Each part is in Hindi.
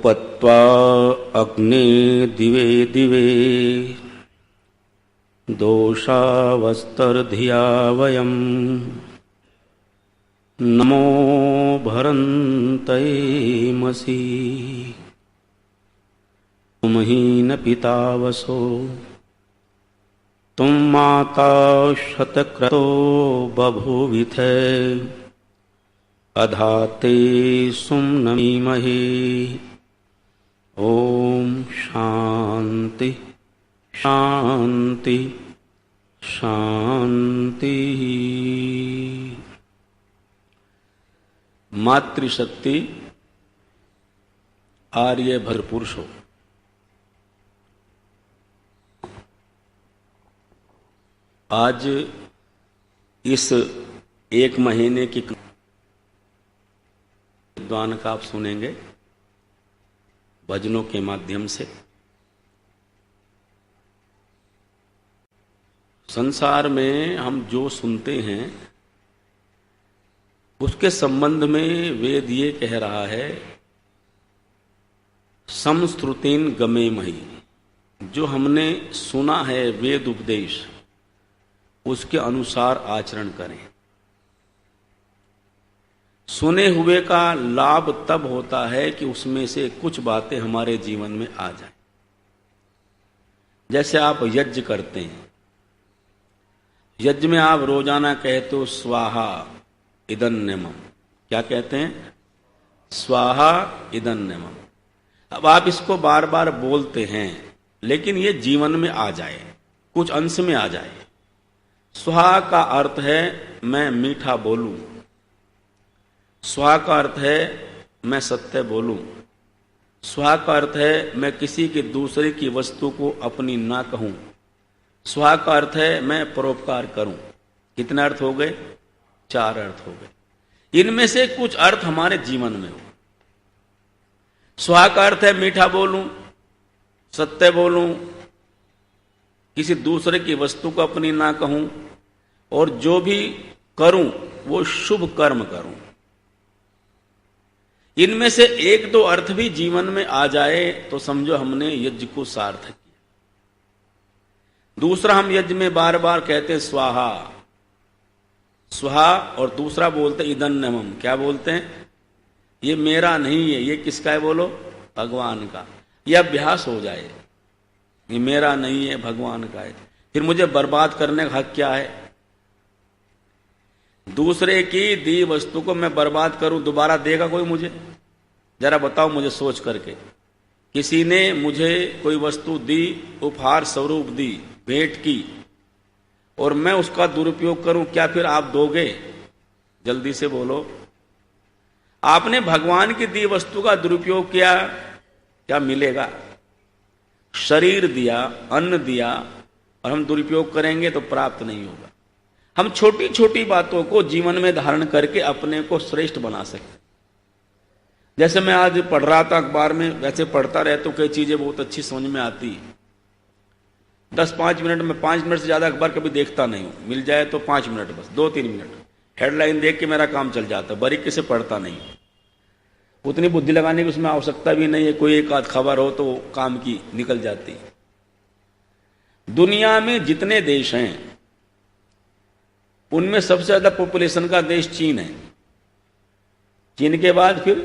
उपत्वा अग्ने दिवे दिवे दोषावस्तर्धिया वयम् नमो भरन्तये मसी तुमहीन पितावसो तुम माता शतक्रतो बभूविथे अधाते सुम्नमीमहे। ओम शांति शांति शांति। मातृशक्ति आर्य भरपुरुष हो। आज इस एक महीने की विद्वान का आप सुनेंगे भजनों के माध्यम से। संसार में हम जो सुनते हैं उसके संबंध में वेद ये कह रहा है, समश्रुतिन गमे मही। जो हमने सुना है वेद उपदेश उसके अनुसार आचरण करें। सुने हुए का लाभ तब होता है कि उसमें से कुछ बातें हमारे जीवन में आ जाए। जैसे आप यज्ञ करते हैं, यज्ञ में आप रोजाना कहते हो स्वाहा इदन्यमम। क्या कहते हैं? स्वाहा इदन्यमम। अब आप इसको बार बार बोलते हैं, लेकिन ये जीवन में आ जाए, कुछ अंश में आ जाए। स्वाहा का अर्थ है मैं मीठा बोलूं, स्वाहा का अर्थ है मैं सत्य बोलूं, स्वाहा का अर्थ है मैं किसी की दूसरे की वस्तु को अपनी ना कहूं, स्वाहा का अर्थ है मैं परोपकार करूं। कितने अर्थ हो गए? 4 अर्थ हो गए। इनमें से कुछ अर्थ हमारे जीवन में हो। स्वाहा का अर्थ है मीठा बोलूं, सत्य बोलूं, किसी दूसरे की वस्तु को अपनी ना कहूं, और जो भी करूं वो शुभ कर्म करूं। इनमें से 1-2 अर्थ भी जीवन में आ जाए तो समझो हमने यज्ञ को सार्थक किया। दूसरा, हम यज्ञ में बार बार कहते स्वाहा स्वाहा, और दूसरा बोलते इदन्यमम। क्या बोलते हैं? ये मेरा नहीं है, ये किसका है? बोलो, भगवान का। यह अभ्यास हो जाए, ये मेरा नहीं है, भगवान का है। फिर मुझे बर्बाद करने का हक क्या है? दूसरे की दी वस्तु को मैं बर्बाद करूं, दोबारा देगा कोई मुझे? जरा बताओ मुझे सोच करके। किसी ने मुझे कोई वस्तु दी, उपहार स्वरूप दी, भेंट की, और मैं उसका दुरुपयोग करूं, क्या फिर आप दोगे? जल्दी से बोलो। आपने भगवान की दी वस्तु का दुरुपयोग किया, क्या मिलेगा? शरीर दिया, अन्न दिया, और हम दुरुपयोग करेंगे तो प्राप्त नहीं होगा। हम छोटी छोटी बातों को जीवन में धारण करके अपने को श्रेष्ठ बना सकते। जैसे मैं आज पढ़ रहा था अखबार में, वैसे पढ़ता रहता हूं, कई चीजें बहुत अच्छी समझ में आती। 10-5 मिनट में, 5 मिनट से ज्यादा अखबार कभी देखता नहीं हूं। मिल जाए तो 5 मिनट, बस 2-3 मिनट हेडलाइन देख के मेरा काम चल जाता, बारीकी से पढ़ता नहीं। उतनी बुद्धि लगाने की उसमें आवश्यकता भी नहीं है। कोई एक आध खबर हो तो काम की निकल जाती। दुनिया में जितने देश हैं उनमें सबसे ज्यादा पॉपुलेशन का देश चीन है। चीन के बाद फिर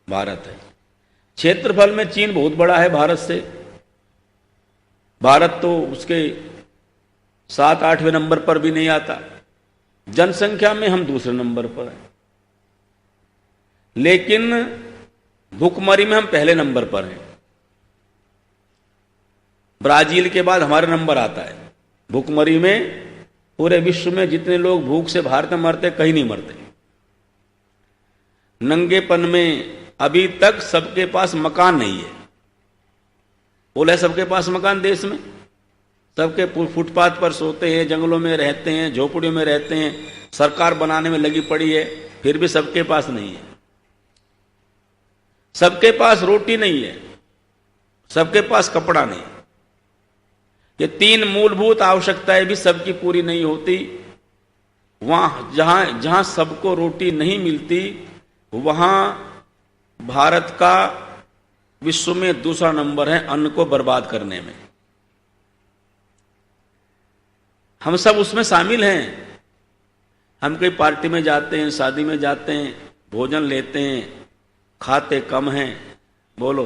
भारत है। क्षेत्रफल में चीन बहुत बड़ा है भारत से। भारत तो उसके 7-8वें नंबर पर भी नहीं आता। जनसंख्या में हम दूसरे नंबर पर हैं, लेकिन भूखमरी में हम पहले नंबर पर हैं। ब्राजील के बाद हमारा नंबर आता है भूखमरी में। पूरे विश्व में जितने लोग भूख से भारत में मरते, कहीं नहीं मरते। नंगेपन में अभी तक सबके पास मकान नहीं है। बोले सबके पास मकान देश में? सबके फुटपाथ पर सोते हैं, जंगलों में रहते हैं, झोपड़ियों में रहते हैं, सरकार बनाने में लगी पड़ी है, फिर भी सबके पास नहीं है। सबके पास रोटी नहीं है, सबके पास कपड़ा नहीं। ये 3 मूलभूत आवश्यकताएं भी सबकी पूरी नहीं होती। वहां जहां सबको रोटी नहीं मिलती, वहां भारत का विश्व में दूसरा नंबर है अन्न को बर्बाद करने में। हम सब उसमें शामिल हैं। हम कई पार्टी में जाते हैं, शादी में जाते हैं, भोजन लेते हैं, खाते कम हैं, बोलो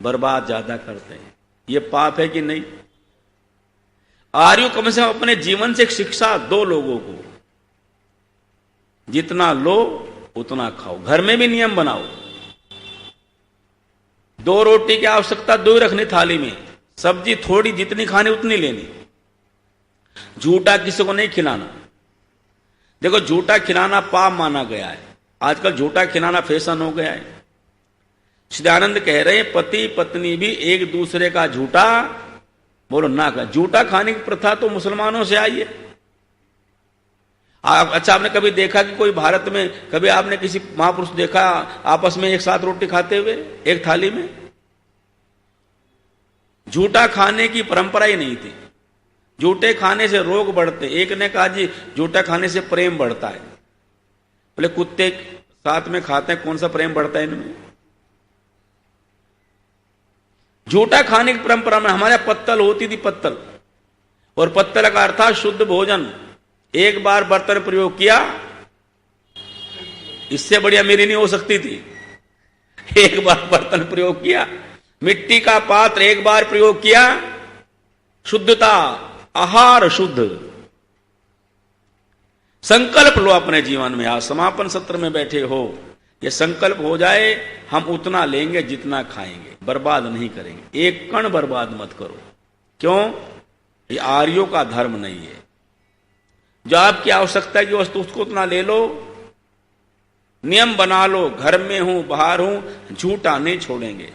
बर्बाद ज्यादा करते हैं। ये पाप है कि नहीं? आर्यों कम से कम अपने जीवन से एक शिक्षा दो लोगों को, जितना लो उतना खाओ। घर में भी नियम बनाओ, 2 रोटी की आवश्यकता 2 ही रखनी थाली में, सब्जी थोड़ी, जितनी खानी उतनी लेनी। झूठा किसी को नहीं खिलाना। देखो झूठा खिलाना पाप माना गया है। आजकल झूठा खिलाना फैशन हो गया है। सच्चिदानंद कह रहे हैं पति पत्नी भी एक दूसरे का झूठा, बोलो ना खाए। झूठा खाने की प्रथा तो मुसलमानों से आई है। अच्छा, आपने कभी देखा कि कोई भारत में, कभी आपने किसी महापुरुष देखा आपस में एक साथ रोटी खाते हुए एक थाली में? झूठा खाने की परंपरा ही नहीं थी। झूठे खाने से रोग बढ़ते। एक ने कहा जी झूठा खाने से प्रेम बढ़ता है। बोले कुत्ते साथ में खाते हैं, कौन सा प्रेम बढ़ता है इनमें? झूठा खाने की परंपरा में हमारे पत्तल होती थी, पत्तल, और पत्तल का अर्थ था शुद्ध भोजन। एक बार बर्तन प्रयोग किया, इससे बढ़िया मेरी नहीं हो सकती थी। एक बार बर्तन प्रयोग किया, मिट्टी का पात्र एक बार प्रयोग किया, शुद्धता, आहार शुद्ध। संकल्प लो अपने जीवन में। आज समापन सत्र में बैठे हो, ये संकल्प हो जाए हम उतना लेंगे जितना खाएंगे, बर्बाद नहीं करेंगे। एक कण बर्बाद मत करो। क्यों? ये आर्यों का धर्म नहीं है। जो आपकी आवश्यकता की वस्तु उसको उतना ले लो। नियम बना लो, घर में हूं बाहर हूं झूठा नहीं छोड़ेंगे।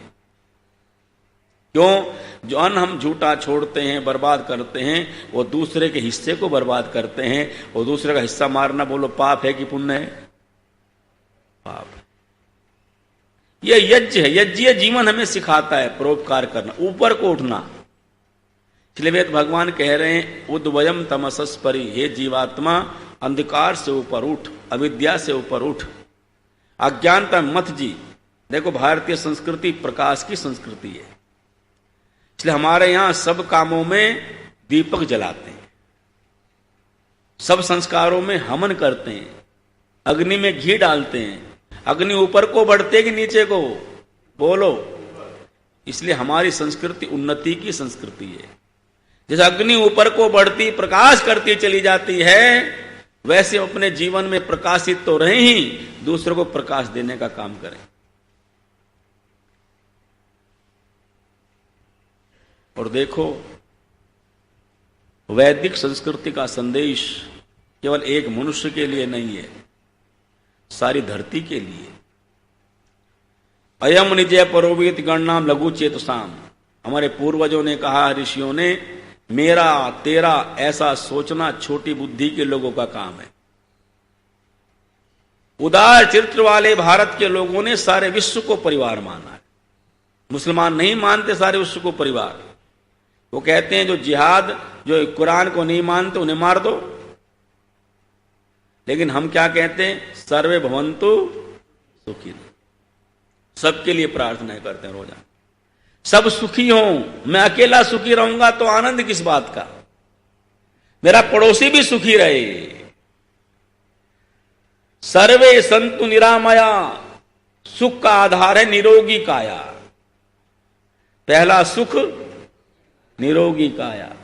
क्यों? जो अन्न हम झूठा छोड़ते हैं, बर्बाद करते हैं, वो दूसरे के हिस्से को बर्बाद करते हैं। वो दूसरे का हिस्सा मारना, बोलो पाप है कि पुण्य है? पाप। यह यज्ञ है। यज्ञीय जीवन हमें सिखाता है परोपकार करना, ऊपर को उठना। इसलिए वेद भगवान कह रहे हैं उद्वयम तमसस्परि, हे जीवात्मा अंधकार से ऊपर उठ, अविद्या से ऊपर उठ, अज्ञानता मत जी। देखो भारतीय संस्कृति प्रकाश की संस्कृति है। इसलिए हमारे यहां सब कामों में दीपक जलाते हैं, सब संस्कारों में हवन करते हैं, अग्नि में घी डालते हैं। अग्नि ऊपर को बढ़ते कि नीचे को? बोलो। इसलिए हमारी संस्कृति उन्नति की संस्कृति है। जैसे अग्नि ऊपर को बढ़ती प्रकाश करती चली जाती है, वैसे अपने जीवन में प्रकाशित तो रहे ही, दूसरों को प्रकाश देने का काम करें। और देखो वैदिक संस्कृति का संदेश केवल एक मनुष्य के लिए नहीं है, सारी धरती के लिए। अयम निजय परोवीत गणनाम लघु चेतसाम। हमारे पूर्वजों ने कहा, ऋषियों ने, मेरा तेरा ऐसा सोचना छोटी बुद्धि के लोगों का काम है। उदार चरित्र वाले भारत के लोगों ने सारे विश्व को परिवार माना है। मुसलमान नहीं मानते सारे विश्व को परिवार। वो कहते हैं जो जिहाद, जो कुरान को नहीं मानते उन्हें मार दो। लेकिन हम क्या कहते हैं? सर्वे भवन्तु सुखी। सबके लिए प्रार्थना करते हैं रोजाना, सब सुखी हों। मैं अकेला सुखी रहूंगा तो आनंद किस बात का? मेरा पड़ोसी भी सुखी रहे। सर्वे संतु निरामया। सुख का आधार है निरोगी काया। पहला सुख निरोगी काया।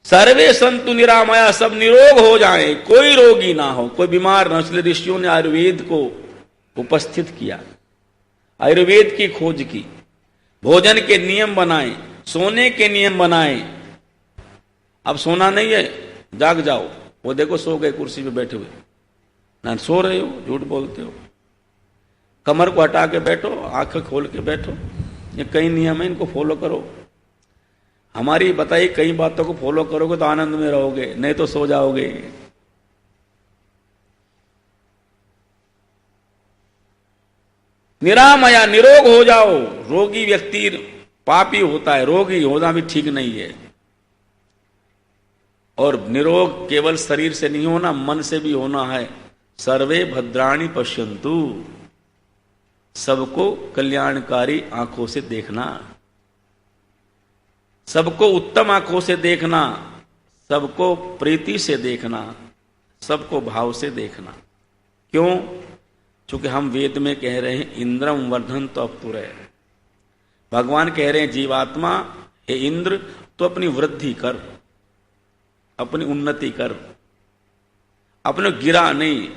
सर्वे संतु निरामया, सब निरोग हो जाएं, कोई रोगी ना हो, कोई बीमार ना हो। इसलिए ऋषियों ने आयुर्वेद को उपस्थित किया, आयुर्वेद की खोज की, भोजन के नियम बनाए, सोने के नियम बनाए। अब सोना नहीं है, जाग जाओ। वो देखो सो गए कुर्सी पे बैठे हुए, ना सो रहे हो, झूठ बोलते हो। कमर को हटा के बैठो, आंखें खोल के बैठो। ये कई नियम है, इनको फॉलो करो। हमारी बताई कई बातों को फॉलो करोगे तो आनंद में रहोगे, नहीं तो सो जाओगे। निरामया, निरोग हो जाओ। रोगी व्यक्ति पापी होता है, रोगी होना भी ठीक नहीं है। और निरोग केवल शरीर से नहीं होना, मन से भी होना है। सर्वे भद्राणि पश्यन्तु, सबको कल्याणकारी आंखों से देखना, सबको उत्तम आंखों से देखना, सबको प्रीति से देखना, सबको भाव से देखना। क्यों? क्योंकि हम वेद में कह रहे हैं इंद्रम वर्धन तो अप्तुरय। भगवान कह रहे हैं जीवात्मा, हे इंद्र तो अपनी वृद्धि कर, अपनी उन्नति कर, अपने गिरा नहीं,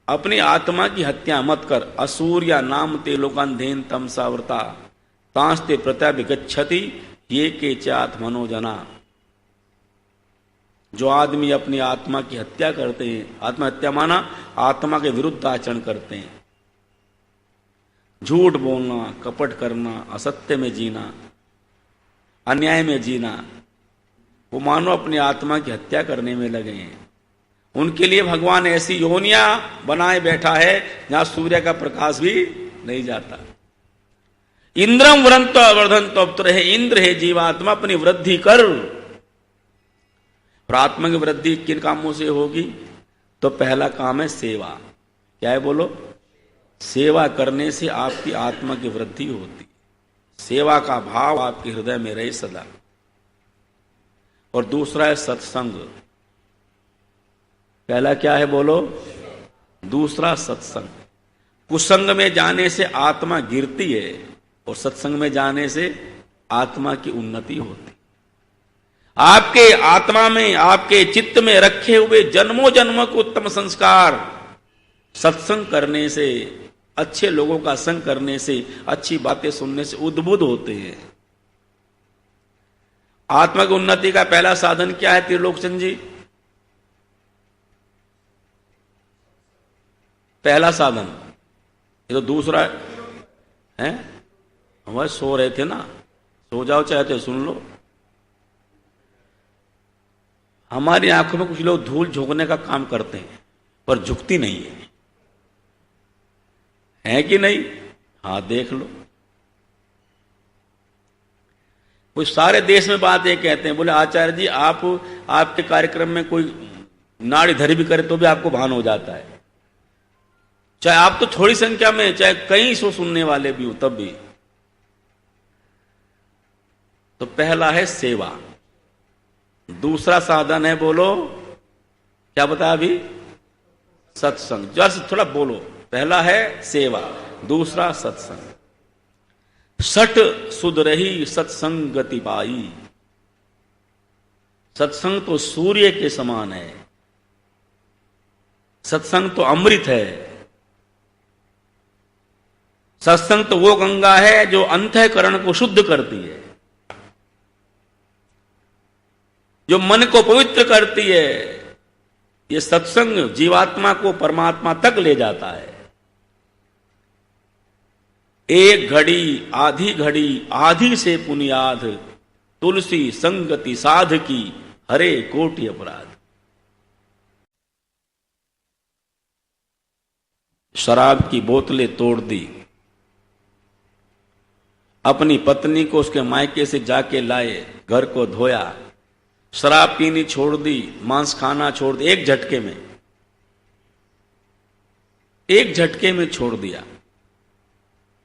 अपनी आत्मा की हत्या मत कर। असूर्या नाम ते लोकांधेन तमसावृता तांस्ते प्रत्याभिगच्छति ये के चात्मनोजना। जो आदमी अपनी आत्मा की हत्या करते हैं, आत्महत्या माना आत्मा के विरुद्ध आचरण करते हैं, झूठ बोलना, कपट करना, असत्य में जीना, अन्याय में जीना, वो मानो अपनी आत्मा की हत्या करने में लगे हैं। उनके लिए भगवान ऐसी योनियां बनाए बैठा है जहां सूर्य का प्रकाश भी नहीं जाता। इंद्रम वर्धन तो अब तो रहे, इंद्र है जीवात्मा अपनी वृद्धि कर। और आत्मा की वृद्धि किन कामों से होगी? तो पहला काम है सेवा। क्या है बोलो? सेवा करने से आपकी आत्मा की वृद्धि होती। सेवा का भाव आपके हृदय में रहे सदा। और दूसरा है सत्संग। पहला क्या है बोलो? दूसरा सत्संग। कुसंग में जाने से आत्मा गिरती है और सत्संग में जाने से आत्मा की उन्नति होती। आपके आत्मा में, आपके चित्त में रखे हुए जन्मों जन्मों के उत्तम संस्कार सत्संग करने से, अच्छे लोगों का संग करने से, अच्छी बातें सुनने से उद्बुद्ध होते हैं। आत्मा की उन्नति का पहला साधन क्या है त्रिलोकचंद जी? पहला साधन। ये तो दूसरा है। हम सो रहे थे ना, सो जाओ चाहते सुन लो। हमारी आंखों में कुछ लोग धूल झोंकने का काम करते हैं पर झुकती नहीं है कि नहीं? हाँ देख लो। वो सारे देश में बात ये कहते हैं, बोले आचार्य जी आप आपके कार्यक्रम में कोई नाड़ी धरी भी करे तो भी आपको भान हो जाता है, चाहे आप तो थोड़ी संख्या में, चाहे कई सौ सुनने वाले भी हो तब भी। तो पहला है सेवा। दूसरा साधन है बोलो, क्या बताया अभी? सत्संग। जरा थोड़ा बोलो। पहला है सेवा, दूसरा सत्संग। सठ सुध रही सत्संग गति पाई। सत्संग तो सूर्य के समान है, सत्संग तो अमृत है। सत्संग तो वो गंगा है जो अंतःकरण को शुद्ध करती है, जो मन को पवित्र करती है। ये सत्संग जीवात्मा को परमात्मा तक ले जाता है। एक घड़ी आधी से पुनियाद, तुलसी संगति साध की हरे कोटि अपराध। शराब की बोतलें तोड़ दी, अपनी पत्नी को उसके मायके से जाके लाए, घर को धोया, शराब पीनी छोड़ दी, मांस खाना छोड़ दी, एक झटके में छोड़ दिया।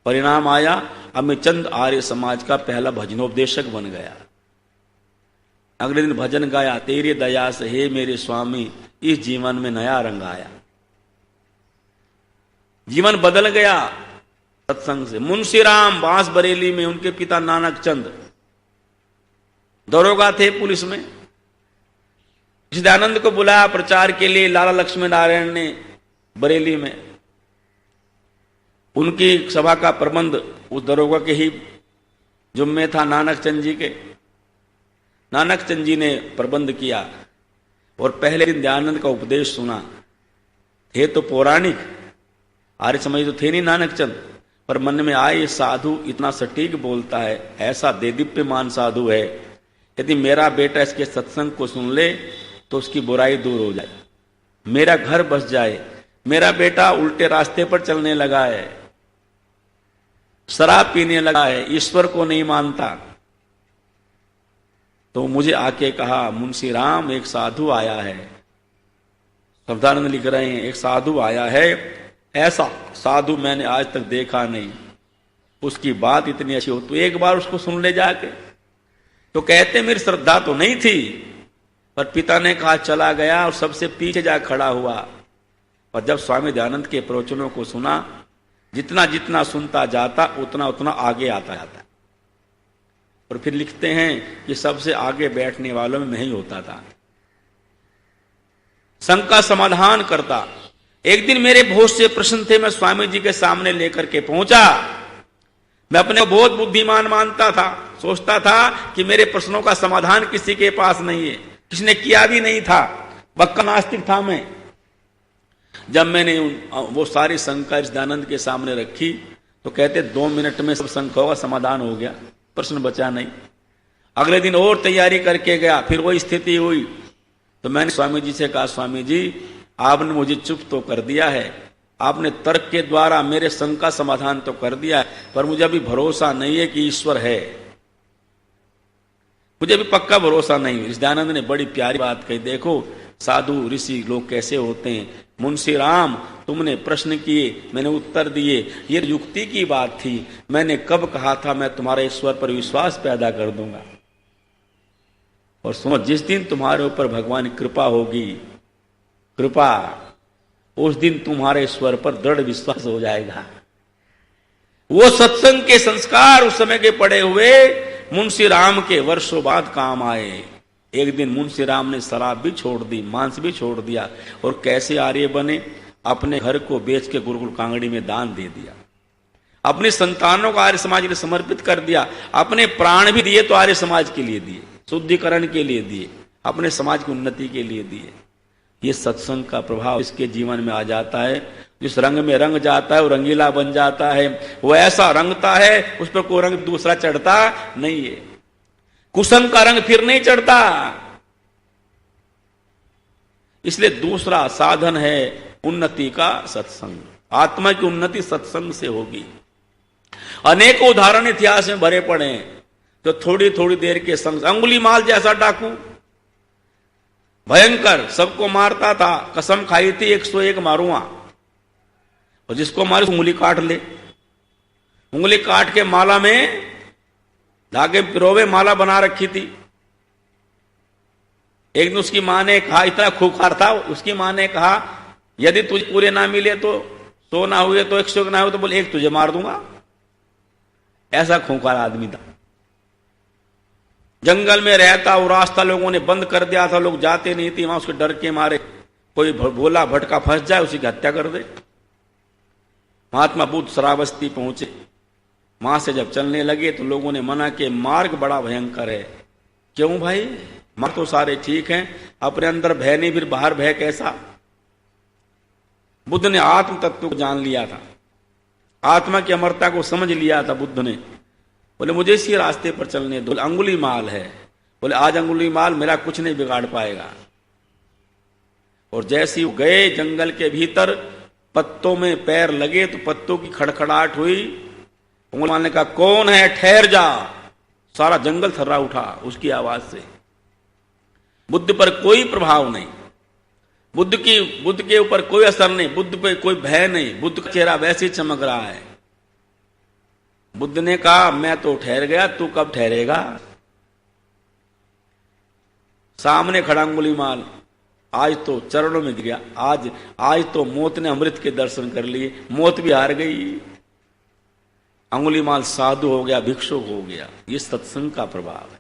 परिणाम आया, अब मैं चंद आर्य समाज का पहला भजनोपदेशक बन गया। अगले दिन भजन गाया, तेरी दया से हे मेरे स्वामी इस जीवन में नया रंग आया। जीवन बदल गया सत्संग से। मुंशीराम बांस बरेली में, उनके पिता नानक चंद दरोगा थे पुलिस में। सच्चिदानंद को बुलाया प्रचार के लिए लाला लक्ष्मी नारायण ने बरेली में। उनकी सभा का प्रबंध उस दरोगा के ही जुम्मे था, नानक चंद जी के। नानक चंद जी ने प्रबंध किया और पहले दिन दयानंद का उपदेश सुना। थे तो पौराणिक, आर्य समाज तो थे नहीं नानक चंद, पर मन में आए साधु इतना सटीक बोलता है, ऐसा देदीप्यमान साधु है, यदि मेरा बेटा इसके सत्संग को सुन ले तो उसकी बुराई दूर हो जाए, मेरा घर बस जाए। मेरा बेटा उल्टे रास्ते पर चलने लगा है, शराब पीने लगा है, ईश्वर को नहीं मानता। तो मुझे आके कहा, मुंशी राम एक साधु आया है। शब्दानंद लिख रहे हैं, एक साधु आया है, ऐसा साधु मैंने आज तक देखा नहीं। उसकी बात इतनी अच्छी हो, तो एक बार उसको सुन ले जाके। तो कहते मेरी श्रद्धा तो नहीं थी, पर पिता ने कहा चला गया और सबसे पीछे जा खड़ा हुआ। और जब स्वामी दयानंद के प्रवचनों को सुना, जितना जितना सुनता जाता उतना उतना आगे आता जाता। और फिर लिखते हैं कि सबसे आगे बैठने वालों में मैं ही होता था, संग का समाधान करता। एक दिन मेरे बहुत से प्रश्न थे, मैं स्वामी जी के सामने लेकर के पहुंचा। मैं अपने को बहुत बुद्धिमान मानता था, सोचता था कि मेरे प्रश्नों का समाधान किसी के पास नहीं है, किसी ने किया भी नहीं था, पक्का नास्तिक था मैं। जब मैंने वो सारी शंका दयानंद के सामने रखी तो कहते 2 मिनट में सब शंकाओं का समाधान हो गया, प्रश्न बचा नहीं। अगले दिन और तैयारी करके गया, फिर वही स्थिति हुई। तो मैंने स्वामी जी से कहा, स्वामी जी आपने मुझे चुप तो कर दिया है, आपने तर्क के द्वारा मेरे शंका का समाधान तो कर दिया है, पर मुझे अभी भरोसा नहीं है कि ईश्वर है, मुझे अभी पक्का भरोसा नहीं है। इस दयानंद ने बड़ी प्यारी बात कही, देखो साधु ऋषि लोग कैसे होते हैं। मुंशी राम तुमने प्रश्न किए, मैंने उत्तर दिए, ये युक्ति की बात थी। मैंने कब कहा था मैं तुम्हारे ईश्वर पर विश्वास पैदा कर दूंगा। और सुनो, जिस दिन तुम्हारे ऊपर भगवान की कृपा होगी, कृपा, उस दिन तुम्हारे ईश्वर पर दृढ़ विश्वास हो जाएगा। वो सत्संग के संस्कार उस समय के पड़े हुए मुंशी राम के वर्षों बाद काम आए। एक दिन मुंशी राम ने शराब भी छोड़ दी, मांस भी छोड़ दिया, और कैसे आर्य बने, अपने घर को बेच के गुरुकुल कांगड़ी में दान दे दिया, अपनी संतानों को आर्य समाज के लिए समर्पित कर दिया, अपने प्राण भी दिए तो आर्य समाज के लिए दिए, शुद्धिकरण के लिए दिए, अपने समाज की उन्नति के लिए दिए। ये सत्संग का प्रभाव इसके जीवन में आ जाता है। जिस रंग में रंग जाता है वो रंगीला बन जाता है, वो ऐसा रंगता है उस पर कोई रंग दूसरा चढ़ता नहीं है, कुसंग का रंग फिर नहीं चढ़ता। इसलिए दूसरा साधन है उन्नति का सत्संग। आत्मा की उन्नति सत्संग से होगी। अनेक उदाहरण इतिहास में भरे पड़े हैं, तो थोड़ी थोड़ी देर के संग, अंगुलीमाल जैसा डाकू, भयंकर, सबको मारता था, कसम खाई थी 101 मारूंगा, और जिसको मारे उंगली काट ले। उंगली काट के माला में धागे पिरोवे माला बना रखी थी। एक दिन उसकी मां ने कहा, इतना खूंखार था, उसकी मां ने कहा यदि तुझे पूरे ना मिले तो 100 ना हुए तो 101 ना हुए तो बोल एक तुझे मार दूंगा। ऐसा खूंखार आदमी था। जंगल में रहता, वो रास्ता लोगों ने बंद कर दिया था, लोग जाते नहीं थे वहां, उसके डर के मारे कोई भोला भटका फंस जाए उसी की हत्या कर दे। महात्मा बुद्ध श्रावस्ती पहुंचे, वहां से जब चलने लगे तो लोगों ने मना किया, मार्ग बड़ा भयंकर है। क्यों भाई, मार्ग तो सारे ठीक हैं, अपने अंदर भय नहीं, फिर बाहर भय कैसा। बुद्ध ने आत्म तत्व को जान लिया था, आत्मा की अमरता को समझ लिया था। बुद्ध ने बोले मुझे इसी रास्ते पर चलने दो। अंगुली माल है, बोले आज अंगुली माल मेरा कुछ नहीं बिगाड़ पाएगा। और जैसे ही गए जंगल के भीतर, पत्तों में पैर लगे तो पत्तों की खड़खड़ाहट हुई। अंगुली माल ने कहा कौन है, ठहर जा। सारा जंगल थर्रा उठा उसकी आवाज से। बुद्ध पर कोई प्रभाव नहीं, बुद्ध के ऊपर कोई असर नहीं, बुद्ध पे कोई भय नहीं, बुद्ध का चेहरा वैसे ही चमक रहा है। बुद्ध ने कहा मैं तो ठहर गया, तू कब ठहरेगा। सामने खड़ा अंगुलीमाल आज तो चरणों में गिर गया, आज तो मौत ने अमृत के दर्शन कर लिए, मौत भी हार गई। अंगुलीमाल साधु हो गया, भिक्षुक हो गया। ये सत्संग का प्रभाव है।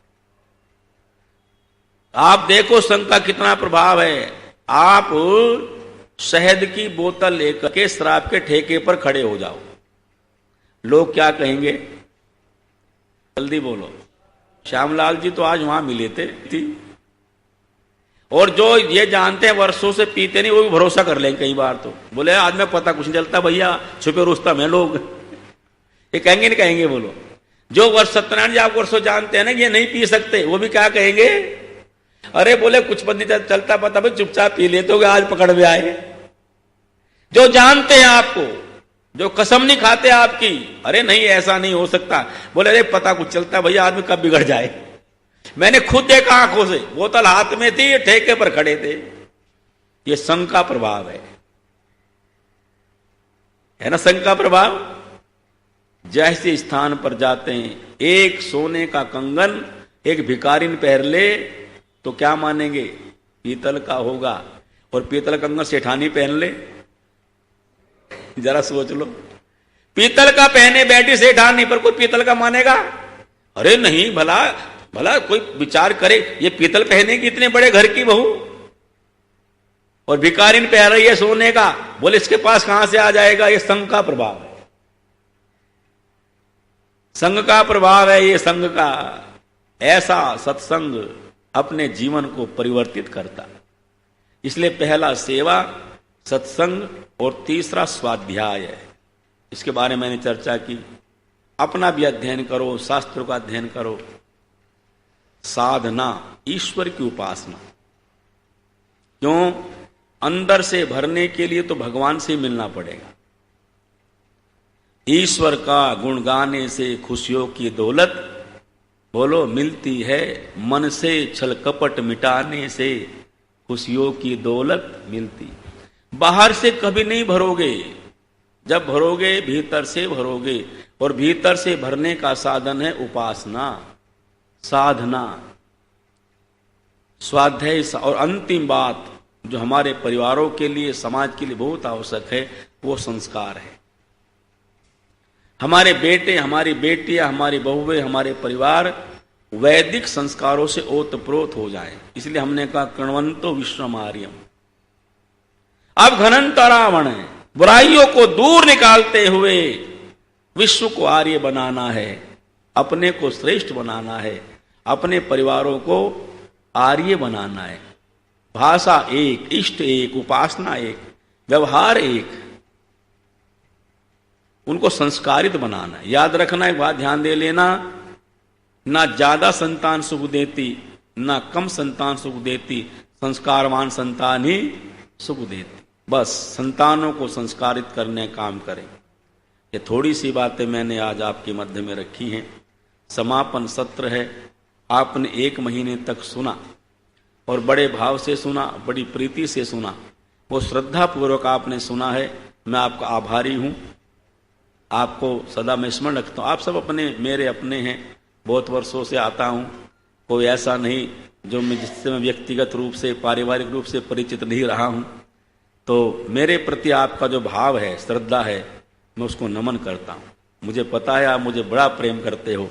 आप देखो संघ का कितना प्रभाव है। आप शहद की बोतल लेकर के शराब के ठेके पर खड़े हो जाओ, लोग क्या कहेंगे, जल्दी बोलो। श्यामलाल जी तो आज वहां मिले थे। और जो ये जानते हैं वर्षों से पीते नहीं, वो भी भरोसा कर लेंगे कई बार। तो बोले आज में पता कुछ नहीं चलता भैया, छुपे रुस्तम है लोग। ये कहेंगे नहीं कहेंगे, बोलो। जो वर्ष सत्यनारायण जी आप वर्षों जानते हैं ना ये नहीं पी सकते, वो भी क्या कहेंगे, अरे बोले कुछ पता नहीं चलता पता, भाई चुपचाप पी लेते हो, आज पकड़ में आए। जो जानते हैं आपको, जो कसम नहीं खाते आपकी, अरे नहीं ऐसा नहीं हो सकता, बोले अरे पता कुछ चलता भैया, आदमी कब बिगड़ जाए। मैंने खुद देखा आंखों से, बोतल हाथ में थी, ठेके पर खड़े थे। ये संघ का प्रभाव है ना, संघ का प्रभाव। जैसे स्थान पर जाते हैं, एक सोने का कंगन एक भिखारी ने पहन ले तो क्या मानेंगे? पीतल का होगा। और पीतल कंगन सेठानी पहन ले, जरा सोच लो। पीतल का पहने बैठी सेठानी पर कोई पीतल का मानेगा? अरे नहीं, भला भला कोई विचार करे, ये पीतल पहनेगी इतने बड़े घर की बहू, और भिखारी ने पहन रही है सोने का, बोले इसके पास कहां से आ जाएगा? ये संघ का प्रभाव है, संघ का प्रभाव है ये, संघ का। ऐसा सत्संग अपने जीवन को परिवर्तित करता। इसलिए पहला सेवा, सत्संग, और तीसरा स्वाध्याय है। इसके बारे में मैंने चर्चा की। अपना भी अध्ययन करो, शास्त्रों का अध्ययन करो। साधना, ईश्वर की उपासना। क्यों? अंदर से भरने के लिए तो भगवान से मिलना पड़ेगा। ईश्वर का गुण गाने से खुशियों की दौलत, बोलो, मिलती है। मन से छल कपट मिटाने से खुशियों की दौलत मिलती। बाहर से कभी नहीं भरोगे, जब भरोगे भीतर से भरोगे, और भीतर से भरने का साधन है उपासना, साधना, स्वाध्याय। और अंतिम बात जो हमारे परिवारों के लिए, समाज के लिए बहुत आवश्यक है, वो संस्कार है। हमारे बेटे, हमारी बेटियां, हमारी बहुएं, हमारे परिवार वैदिक संस्कारों से ओतप्रोत हो जाएं। इसलिए हमने कहा कृण्वन्तो विश्वम आर्यम। अब घनंत रावण है, बुराइयों को दूर निकालते हुए विश्व को आर्य बनाना है, अपने को श्रेष्ठ बनाना है, अपने परिवारों को आर्य बनाना है। भाषा एक, इष्ट एक, उपासना एक, व्यवहार एक, उनको संस्कारित बनाना है। याद रखना, एक बात ध्यान दे लेना, ना ज्यादा संतान सुख देती, ना कम संतान सुख देती, संस्कारवान संतान ही सुख देती। बस संतानों को संस्कारित करने काम करें। ये थोड़ी सी बातें मैंने आज आपके मध्य में रखी हैं। समापन सत्र है, आपने 1 महीने तक सुना, और बड़े भाव से सुना, बड़ी प्रीति से सुना, वो श्रद्धा पूर्वक आपने सुना है। मैं आपका आभारी हूं, आपको सदा मैं स्मरण रखता हूं। आप सब अपने, मेरे अपने हैं, बहुत वर्षों से आता हूं। कोई ऐसा नहीं जो मैं, जिससे मैं व्यक्तिगत रूप से, पारिवारिक रूप से परिचित नहीं रहा हूं। तो मेरे प्रति आपका जो भाव है, श्रद्धा है, मैं उसको नमन करता हूं। मुझे पता है आप मुझे बड़ा प्रेम करते हो,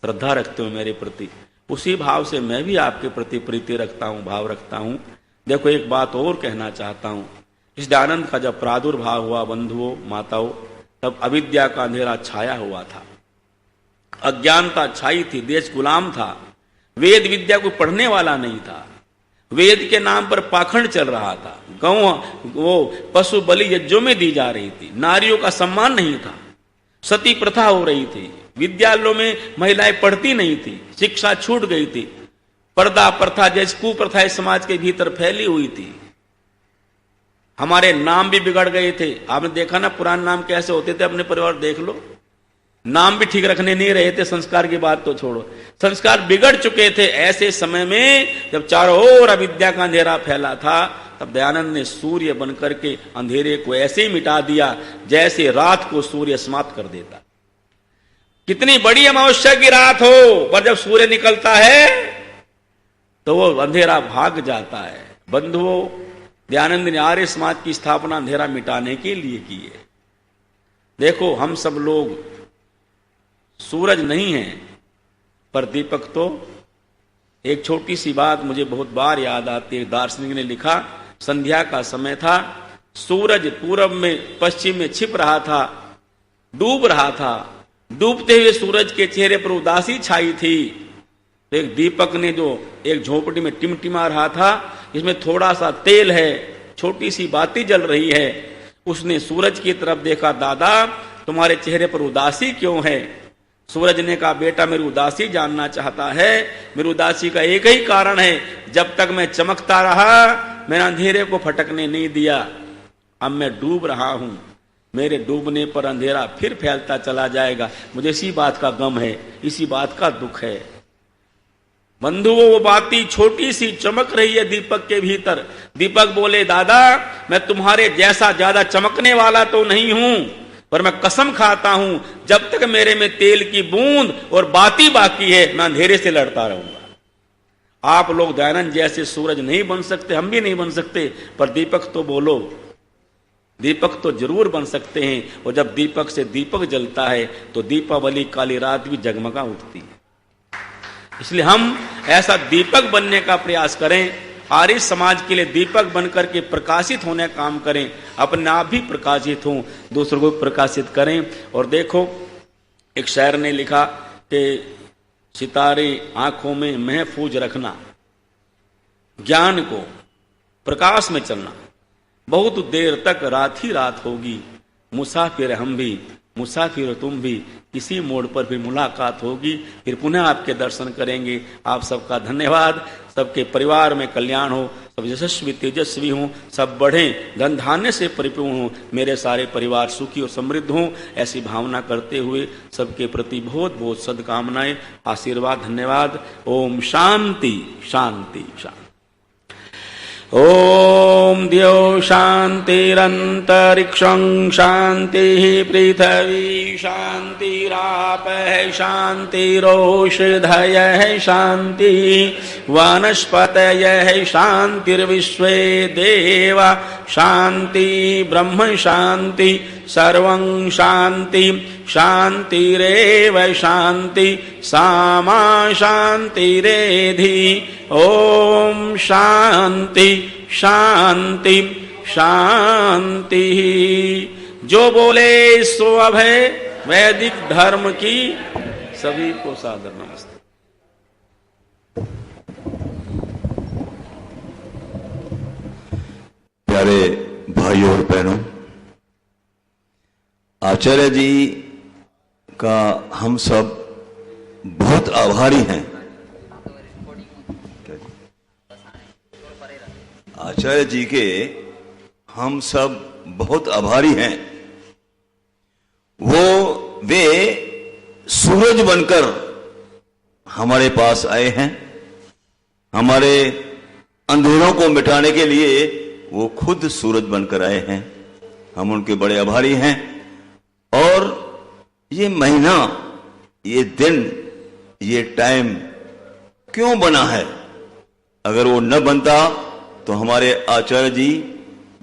श्रद्धा रखते हो मेरे प्रति। उसी भाव से मैं भी आपके प्रति प्रीति रखता हूं, भाव रखता हूं। देखो, एक बात और कहना चाहता हूं। इस दयानंद का जब प्रादुर्भाव हुआ, बंधुओं, माताओं, तब अविद्या का अंधेरा छाया हुआ था, अज्ञानता छाई थी, देश गुलाम था, वेद विद्या को पढ़ने वाला नहीं था, वेद के नाम पर पाखंड चल रहा था, गौ वो पशु बलि यज्ञों में दी जा रही थी, नारियों का सम्मान नहीं था, सती प्रथा हो रही थी, विद्यालयों में महिलाएं पढ़ती नहीं थी, शिक्षा छूट गई थी, पर्दा प्रथा जैसी कुप्रथाएं समाज के भीतर फैली हुई थी। हमारे नाम भी बिगड़ गए थे। आपने देखा ना पुराने नाम कैसे होते थे, अपने परिवार देख लो, नाम भी ठीक रखने नहीं रहे थे। संस्कार की बात तो छोड़ो, संस्कार बिगड़ चुके थे। ऐसे समय में जब चारों ओर अविद्या का अंधेरा फैला था, तब दयानंद ने सूर्य बनकर के अंधेरे को ऐसे ही मिटा दिया जैसे रात को सूर्य समाप्त कर देता। कितनी बड़ी अमावस्या की रात हो, पर जब सूर्य निकलता है तो वो अंधेरा भाग जाता है। बंधुओं, दयानंद ने आर्य समाज की स्थापना अंधेरा मिटाने के लिए की है। देखो, हम सब लोग सूरज नहीं है, पर दीपक तो। एक छोटी सी बात मुझे बहुत बार याद आती है। दार्शनिक ने लिखा, संध्या का समय था, सूरज पूरब में, पश्चिम में छिप रहा था, डूब रहा था। डूबते हुए सूरज के चेहरे पर उदासी छाई थी। एक दीपक ने जो एक झोपड़ी में टिमटिमा रहा था, इसमें थोड़ा सा तेल है, छोटी सी बाती जल रही है, उसने सूरज की तरफ देखा, दादा तुम्हारे चेहरे पर उदासी क्यों है? सूरज ने कहा, बेटा मेरी उदासी जानना चाहता है? मेरी उदासी का एक ही कारण है, जब तक मैं चमकता रहा मैंने अंधेरे को फटकने नहीं दिया। अब मैं डूब रहा हूं, मेरे डूबने पर अंधेरा फिर फैलता चला जाएगा। मुझे इसी बात का गम है, इसी बात का दुख है। बंधुओं, वो बाती छोटी सी चमक रही है दीपक के भीतर। दीपक बोले, दादा मैं तुम्हारे जैसा ज्यादा चमकने वाला तो नहीं हूं, पर मैं कसम खाता हूं जब तक मेरे में तेल की बूंद और बाती बाकी है मैं अंधेरे से लड़ता रहूंगा। आप लोग दयानंद जैसे सूरज नहीं बन सकते, हम भी नहीं बन सकते, पर दीपक तो बोलो, दीपक तो जरूर बन सकते हैं। और जब दीपक से दीपक जलता है तो दीपावली काली रात भी जगमगा उठती है। इसलिए हम ऐसा दीपक बनने का प्रयास करें, आर्य समाज के लिए दीपक बनकर के प्रकाशित होने का काम करें, अपने आप भी प्रकाशित हों, दूसरों को प्रकाशित करें। और देखो एक शायर ने लिखा कि सितारे आंखों में महफूज रखना, ज्ञान को प्रकाश में चलना, बहुत देर तक रात ही रात होगी, मुसाफिर हम भी मुसाफिर तुम भी, किसी मोड़ पर भी मुलाकात होगी, फिर पुनः आपके दर्शन करेंगे। आप सबका धन्यवाद। सबके परिवार में कल्याण हो, सब यशस्वी तेजस्वी हों, सब बढ़ें, धन धान्य से परिपूर्ण हो, मेरे सारे परिवार सुखी और समृद्ध हों, ऐसी भावना करते हुए सबके प्रति बहुत बहुत सद्कामनाएं, आशीर्वाद, धन्यवाद। ओम शांति शांति शांति। ओम द्यौ शांतिरंतरिक्षं शांति, पृथ्वी शांतिरापः शांतिरोषधयः शांति, वनस्पतयः शांतिर्विश्वे देवा शांति, ब्रह्म शांति, सर्वं शांति शांतिरेव शांति, सामा शांतिरेधि। ओम शांति शांति शांति। जो बोले सो अभय, वैदिक धर्म की सभी को सादर नमस्ते। प्यारे भाइयों और बहनों, आचार्य जी का हम सब बहुत आभारी हैं। आचार्य जी के हम सब बहुत आभारी हैं। वे सूरज बनकर हमारे पास आए हैं। हमारे अंधेरों को मिटाने के लिए वो खुद सूरज बनकर आए हैं। हम उनके बड़े आभारी हैं। और ये महीना, ये दिन, ये टाइम क्यों बना है? अगर वो न बनता तो हमारे आचार्य जी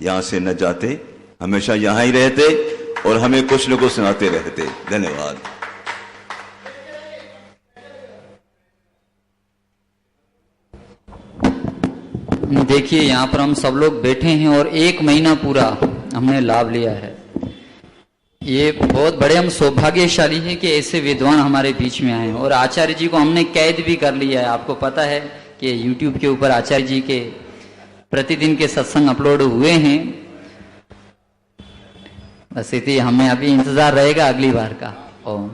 यहां से न जाते, हमेशा यहां ही रहते और हमें कुछ न कुछ सुनाते रहते। धन्यवाद। देखिए, यहाँ पर हम सब लोग बैठे हैं और 1 महीना पूरा हमने लाभ लिया है। ये बहुत बड़े हम सौभाग्यशाली हैं कि ऐसे विद्वान हमारे बीच में आए हैं। और आचार्य जी को हमने कैद भी कर लिया है। आपको पता है कि YouTube के ऊपर आचार्य जी के प्रतिदिन के सत्संग अपलोड हुए हैं। बस इतनी, हमें अभी इंतजार रहेगा अगली बार का। ओम।